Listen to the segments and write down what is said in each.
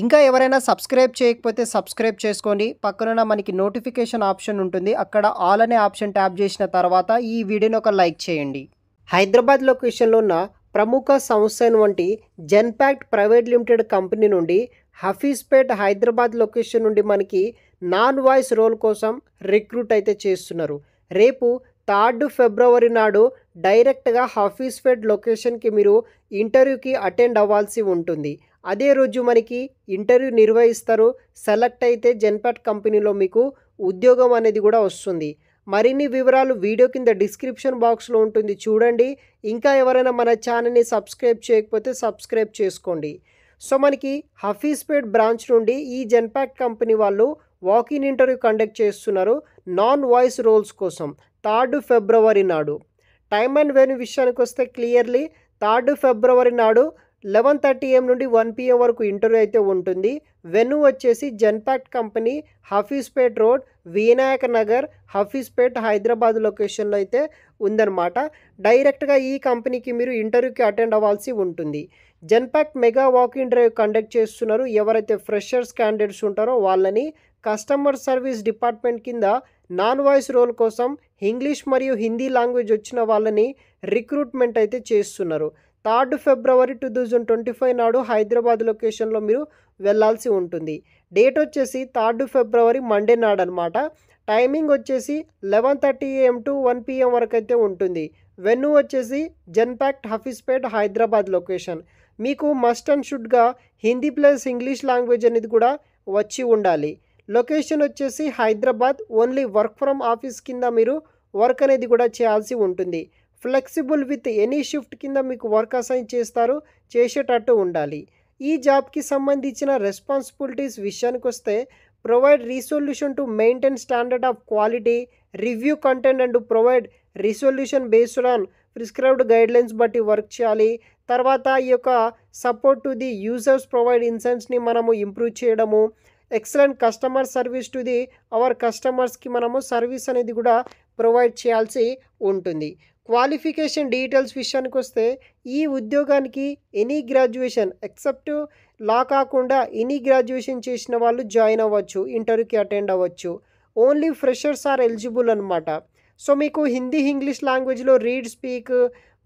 ఇంకా ఎవరైనా సబ్స్క్రైబ్ చేయకపోతే సబ్స్క్రైబ్ చేసుకోండి. పక్కనున్న మనకి నోటిఫికేషన్ ఆప్షన్ ఉంటుంది. అక్కడ ఆల్ అనే ఆప్షన్ ట్యాప్ చేసిన తర్వాత ఈ వీడియోని ఒక లైక్ చేయండి. హైదరాబాద్ లొకేషన్లో ఉన్న ప్రముఖ సంస్థ అయినటువంటి జెన్పాక్ట్ ప్రైవేట్ లిమిటెడ్ కంపెనీ నుండి హఫీజ్పేట్ హైదరాబాద్ లొకేషన్ నుండి మనకి నాన్ వాయిస్ రోల్ కోసం రిక్రూట్ అయితే చేస్తున్నారు. రేపు 3 ఫిబ్రవరి నాడు డైరెక్ట్గా హఫీజ్పేట్ లొకేషన్కి మీరు ఇంటర్వ్యూకి అటెండ్ అవ్వాల్సి ఉంటుంది. అదే రోజు మనకి ఇంటర్వ్యూ నిర్వహిస్తారు. సెలెక్ట్ అయితే జెన్పాక్ట్ కంపెనీలో మీకు ఉద్యోగం అనేది కూడా వస్తుంది. మరిన్ని వివరాలు వీడియో కింద డిస్క్రిప్షన్ బాక్స్లో ఉంటుంది, చూడండి. ఇంకా ఎవరైనా మన ఛానల్ని సబ్స్క్రైబ్ చేయకపోతే సబ్స్క్రైబ్ చేసుకోండి. సో మనకి హఫీజ్పేట్ బ్రాంచ్ నుండి ఈ జెన్పాక్ట్ కంపెనీ వాళ్ళు వాకిన్ ఇంటర్వ్యూ కండక్ట్ చేస్తున్నారు నాన్ వాయిస్ రోల్స్ కోసం 3 ఫిబ్రవరి నాడు. టైమ్ అండ్ వెన్యూ విషయానికి వస్తే క్లియర్లీ 3 ఫిబ్రవరి నాడు 11:30 AM నుండి 1 PM వరకు ఇంటర్వ్యూ అయితే ఉంటుంది. వెన్యూ వచ్చేసి Genpact company Hafeezpet road, Vinayaka Nagar, Hafeezpet Hyderabad లొకేషన్లో అయితే ఉందన్నమాట. డైరెక్ట్గా ఈ కంపెనీకి మీరు ఇంటర్వ్యూకి అటెండ్ అవ్వాల్సి ఉంటుంది. Genpact mega walk-in drive conduct చేస్తున్నారు. ఎవరైతే ఫ్రెషర్స్ క్యాండిడేట్స్ ఉంటారో వాళ్ళని కస్టమర్ సర్వీస్ డిపార్ట్మెంట్ కింద నాన్ వాయిస్ రోల్ కోసం ఇంగ్లీష్ మరియు హిందీ లాంగ్వేజ్ వచ్చిన వాళ్ళని రిక్రూట్మెంట్ అయితే చేస్తున్నారు. 3 ఫిబ్రవరి 2025 నాడు హైదరాబాద్ లొకేషన్లో మీరు వెళ్ళాల్సి ఉంటుంది. డేట్ వచ్చేసి 3 ఫిబ్రవరి మండే నాడు అనమాట. టైమింగ్ వచ్చేసి 11:30 AM టు 1 PM వరకు అయితే ఉంటుంది. వెన్యూ వచ్చేసి జెన్పాక్ట్ హఫీజ్పేట్ హైదరాబాద్ లొకేషన్. మీకు మస్ట్ అండ్ షుడ్గా హిందీ ప్లస్ ఇంగ్లీష్ లాంగ్వేజ్ అనేది కూడా వచ్చి ఉండాలి. లొకేషన్ వచ్చేసి Hyderabad. Only work from office కింద మీరు వర్క్ అనేది కూడా చేయాల్సి ఉంటుంది. ఫ్లెక్సిబుల్ విత్ ఎనీ షిఫ్ట్ కింద మీకు వర్క్ అసైన్ చేస్తారు, చేసేటట్టు ఉండాలి. ఈ జాబ్కి సంబంధించిన రెస్పాన్సిబిలిటీస్ విషయానికి వస్తే provide resolution to maintain standard of quality, review content and provide resolution based on prescribed guidelines బట్టి వర్క్ చేయాలి. తర్వాత ఈ యొక్క support to the users provide ఇన్సైట్స్ని మనము ఇంప్రూవ్ చేయడము, excellent customer service to the our కస్టమర్స్కి మనము సర్వీస్ అనేది కూడా ప్రొవైడ్ చేయాల్సి ఉంటుంది. క్వాలిఫికేషన్ డీటెయిల్స్ విషయానికి వస్తే ఈ ఉద్యోగానికి ఎనీ గ్రాడ్యుయేషన్ ఎక్సెప్ట్ లా కాకుండా ఎనీ గ్రాడ్యుయేషన్ చేసిన వాళ్ళు జాయిన్ అవ్వచ్చు, ఇంటర్వ్యూకి అటెండ్ అవ్వచ్చు. ఓన్లీ ఫ్రెషర్స్ ఆర్ ఎలిజిబుల్ అనమాట. సో మీకు హిందీ ఇంగ్లీష్ లాంగ్వేజ్లో రీడ్ స్పీక్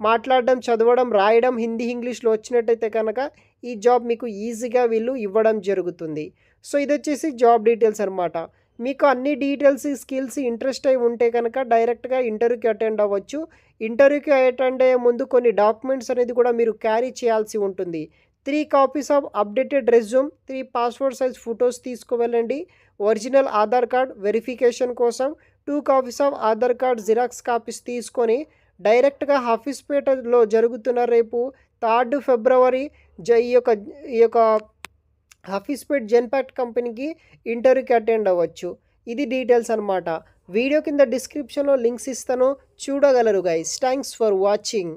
మాట్లాడడం, చదవడం, రాయడం హిందీ ఇంగ్లీష్లో వచ్చినట్టయితే కనుక ఈ జాబ్ మీకు ఈజీగా వీళ్ళు ఇవ్వడం జరుగుతుంది. సో ఇది వచ్చేసి జాబ్ డీటెయిల్స్ అనమాట. మీకు అన్ని డీటెయిల్స్, స్కిల్స్ ఇంట్రెస్ట్ అయి ఉంటే కనుక డైరెక్ట్గా ఇంటర్వ్యూకి అటెండ్ అవ్వచ్చు. ఇంటర్వ్యూకి అటెండ్ అయ్యే ముందు కొన్ని డాక్యుమెంట్స్ అనేది కూడా మీరు క్యారీ చేయాల్సి ఉంటుంది. 3 copies of updated resume, 3 passport size photos తీసుకువెళ్ళండి. ఒరిజినల్ ఆధార్ కార్డ్ వెరిఫికేషన్ కోసం 2 copies of Aadhaar card Xerox copies తీసుకొని డైరెక్ట్గా హఫీజ్పేటలో జరుగుతున్న రేపు 3 ఫిబ్రవరి ఈ యొక్క హఫీజ్పేట్ జెన్పాక్ట్ కంపెనీకి ఇంటర్వ్యూకి అటెండ్ అవ్వచ్చు. ఇది డీటెయిల్స్ అనమాట. వీడియో కింద డిస్క్రిప్షన్లో లింక్స్ ఇస్తాను, చూడగలరు గైస్. Thanks for watching.